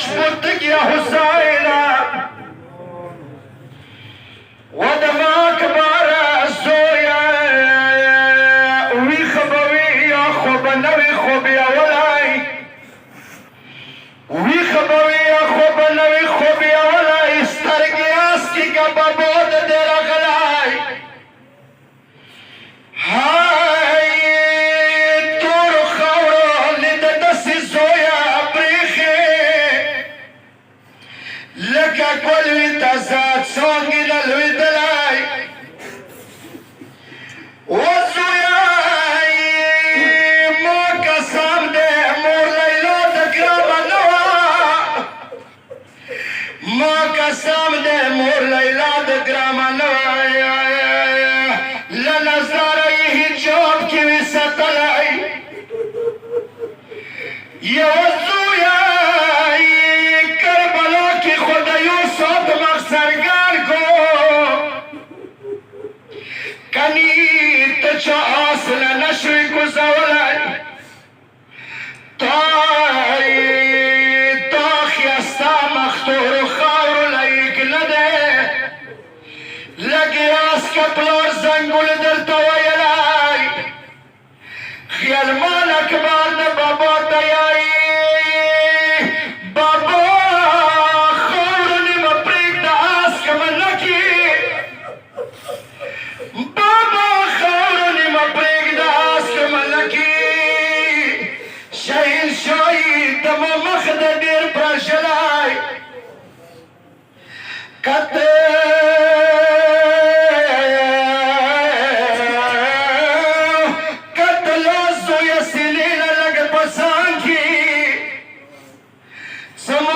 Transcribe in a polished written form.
شپوتک یا حسینا ودماک بارا زویا وی خبوی یا خوب نوی خوب یا ولائی وی خبوی یا خوب نوی خوب یا ولائی سترگی آسکی کا بابود دیر غلائی ہائی تور خورو لید دسی زویا بریخی لکا کلوی تزاد سونگی للوی دلائی وزویائی ما قسم دے مور لیلو دگرام نوا ما قسم دے مور لیلو دگرام نوا لنظاره حجاب کی وی ستلائی یوزویائی کربلا کی خود یوسف مخسرگار کو کنی تچا آسل نشوی گزولائی تائی تاخی استا مختور خاور لائک لده لگی آس کپلور زنگول در تویلائی خیال مال اکبار دا بابا تیائی بابا خورنی مپریک دا آس کمنکی بابا خورنی مپریک دا آس کمنکی شاہین شاہی دم مخد دیر پرشلائی کتے Some